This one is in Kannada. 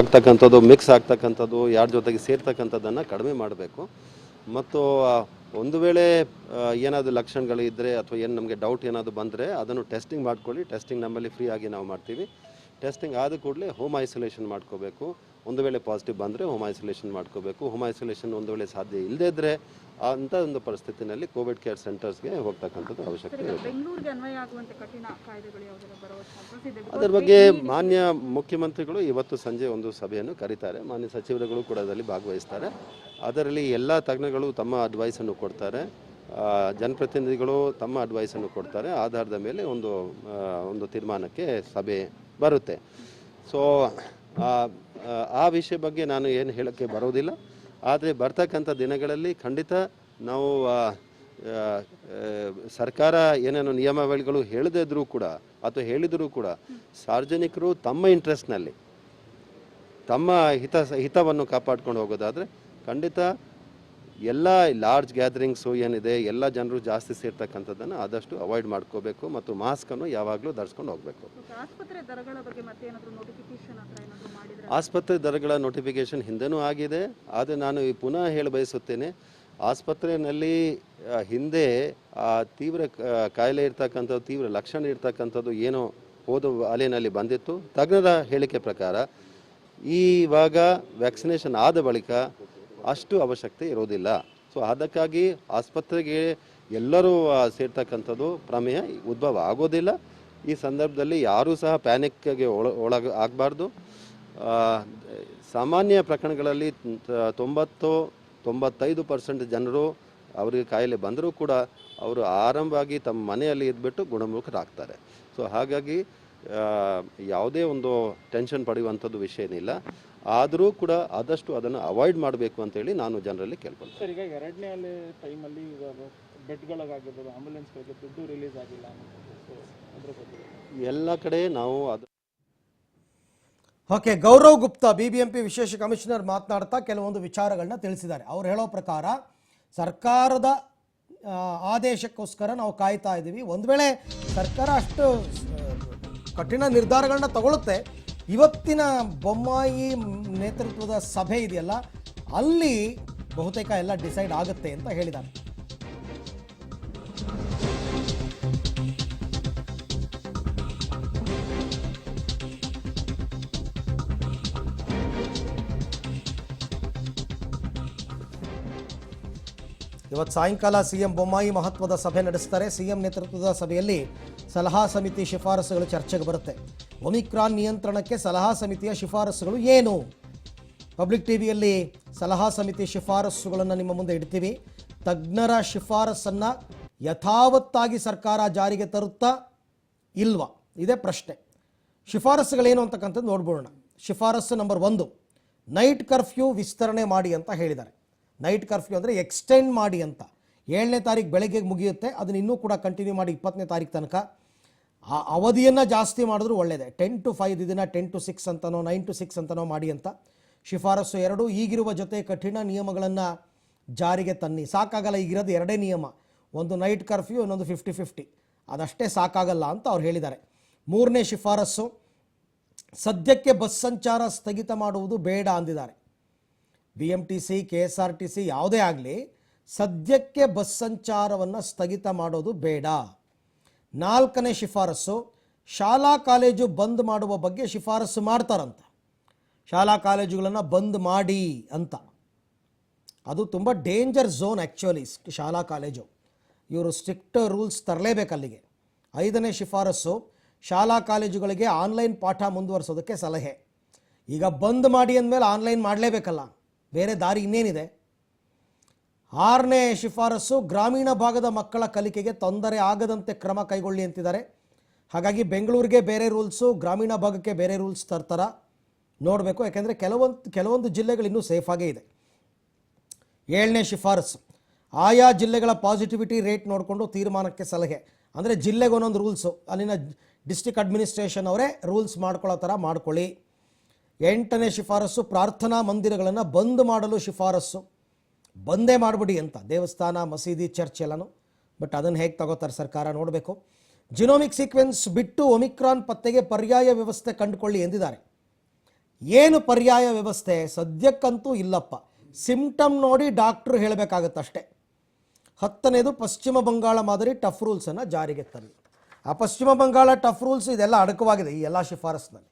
ಆಗ್ತಕ್ಕಂಥದ್ದು, ಮಿಕ್ಸ್ ಆಗ್ತಕ್ಕಂಥದ್ದು, ಯಾರ ಜೊತೆಗೆ ಸೇರ್ತಕ್ಕಂಥದ್ದನ್ನು ಕಡಿಮೆ ಮಾಡಬೇಕು. ಮತ್ತು ಒಂದು ವೇಳೆ ಏನಾದರೂ ಲಕ್ಷಣಗಳು ಇದ್ದರೆ ಅಥವಾ ಏನು ನಮಗೆ ಡೌಟ್ ಏನಾದರೂ ಬಂದರೆ ಅದನ್ನು ಟೆಸ್ಟಿಂಗ್ ಮಾಡ್ಕೊಳ್ಳಿ. ಟೆಸ್ಟಿಂಗ್ ನಮ್ಮಲ್ಲಿ ಫ್ರೀ ಆಗಿ ನಾವು ಮಾಡ್ತೀವಿ. ಟೆಸ್ಟಿಂಗ್ ಆದ ಕೂಡಲೇ ಹೋಮ್ ಐಸೋಲೇಷನ್ ಮಾಡ್ಕೋಬೇಕು. ಒಂದು ವೇಳೆ ಪಾಸಿಟಿವ್ ಬಂದರೆ ಹೋಮ್ ಐಸೋಲೇಷನ್ ಮಾಡ್ಕೋಬೇಕು. ಹೋಮ್ ಐಸೋಲೇಷನ್ ಒಂದು ವೇಳೆ ಸಾಧ್ಯ ಇಲ್ಲದೇ ಇದ್ದರೆ ಅಂಥ ಒಂದು ಪರಿಸ್ಥಿತಿನಲ್ಲಿ ಕೋವಿಡ್ ಕೇರ್ ಸೆಂಟರ್ಸ್ಗೆ ಹೋಗ್ತಕ್ಕಂಥದ್ದು ಅವಶ್ಯಕತೆ ಇದೆ. ಅದರ ಬಗ್ಗೆ ಮಾನ್ಯ ಮುಖ್ಯಮಂತ್ರಿಗಳು ಇವತ್ತು ಸಂಜೆ ಒಂದು ಸಭೆಯನ್ನು ಕರೀತಾರೆ. ಮಾನ್ಯ ಸಚಿವರುಗಳು ಕೂಡ ಅದರಲ್ಲಿ ಭಾಗವಹಿಸ್ತಾರೆ. ಅದರಲ್ಲಿ ಎಲ್ಲ ತಜ್ಞಗಳು ತಮ್ಮ ಅಡ್ವೈಸನ್ನು ಕೊಡ್ತಾರೆ, ಜನಪ್ರತಿನಿಧಿಗಳು ತಮ್ಮ ಅಡ್ವೈಸನ್ನು ಕೊಡ್ತಾರೆ. ಆಧಾರದ ಮೇಲೆ ಒಂದು ತೀರ್ಮಾನಕ್ಕೆ ಸಭೆ ಬರುತ್ತೆ. ಸೊ ಆ ವಿಷಯ ಬಗ್ಗೆ ನಾನು ಏನು ಹೇಳೋಕ್ಕೆ ಬರೋದಿಲ್ಲ. ಆದರೆ ಬರ್ತಕ್ಕಂಥ ದಿನಗಳಲ್ಲಿ ಖಂಡಿತ ನಾವು ಸರ್ಕಾರ ಏನೇನೋ ನಿಯಮಾವಳಿಗಳು ಹೇಳದಿದ್ರೂ ಕೂಡ ಅಥವಾ ಹೇಳಿದರೂ ಕೂಡ ಸಾರ್ವಜನಿಕರು ತಮ್ಮ ಇಂಟ್ರೆಸ್ಟ್ನಲ್ಲಿ ತಮ್ಮ ಹಿತವನ್ನು ಕಾಪಾಡ್ಕೊಂಡು ಹೋಗೋದಾದರೆ ಖಂಡಿತ ಎಲ್ಲ ಲಾರ್ಜ್ ಗ್ಯಾದರಿಂಗ್ಸು ಏನಿದೆ, ಎಲ್ಲ ಜನರು ಜಾಸ್ತಿ ಸೇರ್ತಕ್ಕಂಥದ್ದನ್ನು ಆದಷ್ಟು ಅವಾಯ್ಡ್ ಮಾಡ್ಕೋಬೇಕು ಮತ್ತು ಮಾಸ್ಕನ್ನು ಯಾವಾಗಲೂ ಧರಿಸ್ಕೊಂಡು ಹೋಗಬೇಕು. ಆಸ್ಪತ್ರೆ ದರಗಳ ನೋಟಿಫಿಕೇಶನ್ ಹಿಂದೆನೂ ಆಗಿದೆ. ಆದರೆ ನಾನು ಪುನಃ ಹೇಳ ಬಯಸುತ್ತೇನೆ, ಆಸ್ಪತ್ರೆಯಲ್ಲಿ ಹಿಂದೆ ತೀವ್ರ ಕಾಯಿಲೆ ಇರ್ತಕ್ಕಂಥದ್ದು, ತೀವ್ರ ಲಕ್ಷಣ ಇರ್ತಕ್ಕಂಥದ್ದು ಏನೋ ಹೋದ ಅಲೆಯಲ್ಲಿ ಬಂದಿತ್ತು. ತಜ್ಞರ ಹೇಳಿಕೆ ಪ್ರಕಾರ ಇವಾಗ ವ್ಯಾಕ್ಸಿನೇಷನ್ ಆದ ಬಳಿಕ ಅಷ್ಟು ಅವಶ್ಯಕತೆ ಇರೋದಿಲ್ಲ. ಸೊ ಅದಕ್ಕಾಗಿ ಆಸ್ಪತ್ರೆಗೆ ಎಲ್ಲರೂ ಸೇರ್ತಕ್ಕಂಥದ್ದು ಪ್ರಮೇಯ ಉದ್ಭವ ಆಗೋದಿಲ್ಲ. ಈ ಸಂದರ್ಭದಲ್ಲಿ ಯಾರೂ ಸಹ ಪ್ಯಾನಿಕ್ಗೆ ಆಗಬಾರ್ದು. ಸಾಮಾನ್ಯ ಪ್ರಕರಣಗಳಲ್ಲಿ 90-95% ಜನರು ಅವರಿಗೆ ಕಾಯಿಲೆ ಬಂದರೂ ಕೂಡ ಅವರು ಆರಾಮವಾಗಿ ತಮ್ಮ ಮನೆಯಲ್ಲಿ ಇದ್ಬಿಟ್ಟು ಗುಣಮುಖರಾಗ್ತಾರೆ. ಸೊ ಹಾಗಾಗಿ ಯಾವುದೇ ಒಂದು ಟೆನ್ಷನ್ ಪಡೆಯುವಂಥದ್ದು ವಿಷಯ ಏನಿಲ್ಲ. ಆದರೂ ಕೂಡ ಆದಷ್ಟು ಅದನ್ನು ಅವಾಯ್ಡ್ ಮಾಡಬೇಕು ಅಂತೇಳಿ ನಾನು ಜನರಲ್ಲಿ ಕೇಳ್ಕೊಳ್ತೀನಿ. ಸರ್, ಈಗ ಎರಡನೇ ಅಲೆ ಟೈಮಲ್ಲಿ ಬೆಡ್ಗಳಿಗಾಗಿರ್ಬೋದು, ಆಂಬುಲೆನ್ಸ್ಗಳಿಗೆ ದುಡ್ಡು ರಿಲೀಸ್ ಆಗಿಲ್ಲ, ಎಲ್ಲ ಕಡೆ ನಾವು ಅದು ಓಕೆ. ಗೌರವ್ ಗುಪ್ತಾ BBMP ವಿಶೇಷ ಕಮಿಷನರ್ ಮಾತನಾಡ್ತಾ ಕೆಲವೊಂದು ವಿಚಾರಗಳನ್ನ ತಿಳಿಸಿದ್ದಾರೆ. ಅವ್ರು ಹೇಳೋ ಪ್ರಕಾರ ಸರ್ಕಾರದ ಆದೇಶಕ್ಕೋಸ್ಕರ ನಾವು ಕಾಯ್ತಾ ಇದ್ದೀವಿ. ಒಂದು ವೇಳೆ ಸರ್ಕಾರ ಅಷ್ಟು ಕಠಿಣ ನಿರ್ಧಾರಗಳನ್ನ ತಗೊಳುತ್ತೆ, ಇವತ್ತಿನ ಬೊಮ್ಮಾಯಿ ನೇತೃತ್ವದ ಸಭೆ ಇದೆಯಲ್ಲ, ಅಲ್ಲಿ ಬಹುತೇಕ ಎಲ್ಲ ಡಿಸೈಡ್ ಆಗುತ್ತೆ ಅಂತ ಹೇಳಿದ್ದಾರೆ. ಇವತ್ತು ಸಾಯಂಕಾಲ CM ಬೊಮ್ಮಾಯಿ ಮಹತ್ವದ ಸಭೆ ನಡೆಸ್ತಾರೆ. CM ನೇತೃತ್ವದ ಸಭೆಯಲ್ಲಿ ಸಲಹಾ ಸಮಿತಿ ಶಿಫಾರಸುಗಳು ಚರ್ಚೆಗೆ ಬರುತ್ತೆ. ಒಮಿಕ್ರಾನ್ ನಿಯಂತ್ರಣಕ್ಕೆ ಸಲಹಾ ಸಮಿತಿಯ ಶಿಫಾರಸುಗಳು ಏನು? ಪಬ್ಲಿಕ್ ಟಿವಿಯಲ್ಲಿ ಸಲಹಾ ಸಮಿತಿ ಶಿಫಾರಸುಗಳನ್ನು ನಿಮ್ಮ ಮುಂದೆ ಇಡ್ತೀವಿ. ತಜ್ಞರ ಶಿಫಾರಸನ್ನು ಯಥಾವತ್ತಾಗಿ ಸರ್ಕಾರ ಜಾರಿಗೆ ತರುತ್ತಾ ಇಲ್ವಾ, ಇದೇ ಪ್ರಶ್ನೆ. ಶಿಫಾರಸುಗಳೇನು ಅಂತಕ್ಕಂಥದ್ದು ನೋಡ್ಬೋಣ. ಶಿಫಾರಸು ನಂಬರ್ 1, ನೈಟ್ ಕರ್ಫ್ಯೂ ವಿಸ್ತರಣೆ ಮಾಡಿ ಅಂತ ಹೇಳಿದ್ದಾರೆ. ನೈಟ್ ಕರ್ಫ್ಯೂ ಅಂದರೆ ಎಕ್ಸ್ಟೆಂಡ್ ಮಾಡಿ ಅಂತ. 7ನೇ ತಾರೀಕು ಬೆಳಗ್ಗೆ ಮುಗಿಯುತ್ತೆ, ಅದನ್ನು ಇನ್ನೂ ಕೂಡ ಕಂಟಿನ್ಯೂ ಮಾಡಿ 20ನೇ ತಾರೀಕು ತನಕ. ಆ ಅವಧಿಯನ್ನು ಜಾಸ್ತಿ ಮಾಡಿದ್ರು ಒಳ್ಳೆಯದೇ. 10 to 5 ಇದನ್ನು 10 to 6 ಅಂತನೋ 9 to 6 ಅಂತನೋ ಮಾಡಿ ಅಂತ. ಶಿಫಾರಸು 2, ಈಗಿರುವ ಜೊತೆ ಕಠಿಣ ನಿಯಮಗಳನ್ನು ಜಾರಿಗೆ ತನ್ನಿ. ಸಾಕಾಗಲ್ಲ, ಈಗಿರೋದು 2 ನಿಯಮ, ಒಂದು ನೈಟ್ ಕರ್ಫ್ಯೂ, ಇನ್ನೊಂದು 50-50, ಅದಷ್ಟೇ ಸಾಕಾಗಲ್ಲ ಅಂತ ಅವ್ರು ಹೇಳಿದ್ದಾರೆ. 3ನೇ ಶಿಫಾರಸು, ಸದ್ಯಕ್ಕೆ ಬಸ್ ಸಂಚಾರ ಸ್ಥಗಿತ ಮಾಡುವುದು ಬೇಡ ಅಂದಿದ್ದಾರೆ. BMTC, KSRTC ಯಾವುದೇ ಆಗಲಿ ಸದ್ಯಕ್ಕೆ ಬಸ್ ಸಂಚಾರವನ್ನು ಸ್ಥಗಿತ ಮಾಡೋದು ಬೇಡ. 4ನೇ ಶಿಫಾರಸು, ಶಾಲಾ ಕಾಲೇಜು ಬಂದ್ ಮಾಡುವ ಬಗ್ಗೆ ಶಿಫಾರಸು ಮಾಡ್ತಾರಂತ. ಶಾಲಾ ಕಾಲೇಜುಗಳನ್ನು ಬಂದ್ ಮಾಡಿ ಅಂತ. ಅದು ತುಂಬ ಡೇಂಜರ್ ಝೋನ್ ಆ್ಯಕ್ಚುಲಿ ಶಾಲಾ ಕಾಲೇಜು. ಇವರು ಸ್ಟ್ರಿಕ್ಟ್ ರೂಲ್ಸ್ ತರಲೇಬೇಕು ಅಲ್ಲಿಗೆ. 5ನೇ ಶಿಫಾರಸು, ಶಾಲಾ ಕಾಲೇಜುಗಳಿಗೆ ಆನ್ಲೈನ್ ಪಾಠ ಮುಂದುವರಿಸೋದಕ್ಕೆ ಸಲಹೆ. ಈಗ ಬಂದ್ ಮಾಡಿ ಅಂದಮೇಲೆ ಆನ್ಲೈನ್ ಮಾಡಲೇಬೇಕಲ್ಲ, ಬೇರೆ ದಾರಿ ಇನ್ನೇನಿದೆ. 6ನೇ ಶಿಫಾರಸು, ಗ್ರಾಮೀಣ ಭಾಗದ ಮಕ್ಕಳ ಕಲಿಕೆಗೆ ತೊಂದರೆ ಆಗದಂತೆ ಕ್ರಮ ಕೈಗೊಳ್ಳಿ ಅಂತಿದ್ದಾರೆ. ಹಾಗಾಗಿ ಬೆಂಗಳೂರಿಗೆ ಬೇರೆ ರೂಲ್ಸು, ಗ್ರಾಮೀಣ ಭಾಗಕ್ಕೆ ಬೇರೆ ರೂಲ್ಸ್ ತರ್ತಾರ ನೋಡಬೇಕು. ಯಾಕೆಂದರೆ ಕೆಲವೊಂದು ಜಿಲ್ಲೆಗಳು ಇನ್ನೂ ಸೇಫಾಗೇ ಇದೆ. 7ನೇ ಶಿಫಾರಸು, ಆಯಾ ಜಿಲ್ಲೆಗಳ ಪಾಸಿಟಿವಿಟಿ ರೇಟ್ ನೋಡಿಕೊಂಡು ತೀರ್ಮಾನಕ್ಕೆ ಸಲಹೆ. ಅಂದರೆ ಜಿಲ್ಲೆಗೆ ಒಂದೊಂದು ರೂಲ್ಸು, ಅಲ್ಲಿನ ಡಿಸ್ಟ್ರಿಕ್ಟ್ ಅಡ್ಮಿನಿಸ್ಟ್ರೇಷನ್ ಅವರೇ ರೂಲ್ಸ್ ಮಾಡ್ಕೊಳ್ಳೋ ಥರ ಮಾಡ್ಕೊಳ್ಳಿ. 8ನೇ ಶಿಫಾರಸು, ಪ್ರಾರ್ಥನಾ ಮಂದಿರಗಳನ್ನು ಬಂದ್ ಮಾಡಲು ಶಿಫಾರಸ್ಸು. ಬಂದೇ ಮಾಡಿಬಿಡಿ ಅಂತ, ದೇವಸ್ಥಾನ, ಮಸೀದಿ, ಚರ್ಚ್ ಎಲ್ಲನೂ. ಬಟ್ ಅದನ್ನು ಹೇಗೆ ತಗೋತಾರೆ ಸರ್ಕಾರ ನೋಡಬೇಕು. ಜಿನೋಮಿಕ್ ಸೀಕ್ವೆನ್ಸ್ ಬಿಟ್ಟು ಒಮಿಕ್ರಾನ್ ಪತ್ತೆಗೆ ಪರ್ಯಾಯ ವ್ಯವಸ್ಥೆ ಕಂಡುಕೊಳ್ಳಿ ಎಂದಿದ್ದಾರೆ. ಏನು ಪರ್ಯಾಯ ವ್ಯವಸ್ಥೆ? ಸದ್ಯಕ್ಕಂತೂ ಇಲ್ಲಪ್ಪ. ಸಿಂಪ್ಟಮ್ ನೋಡಿ ಡಾಕ್ಟ್ರು ಹೇಳಬೇಕಾಗತ್ತಷ್ಟೇ. 10ನೇದು ಪಶ್ಚಿಮ ಬಂಗಾಳ ಮಾದರಿ ಟಫ್ ರೂಲ್ಸನ್ನು ಜಾರಿಗೆ ತರಲಿ. ಆ ಪಶ್ಚಿಮ ಬಂಗಾಳ ಟಫ್ ರೂಲ್ಸ್ ಇದೆಲ್ಲ ಅಡಕವಾಗಿದೆ ಈ ಎಲ್ಲ ಶಿಫಾರಸ್ಸಿನಲ್ಲಿ.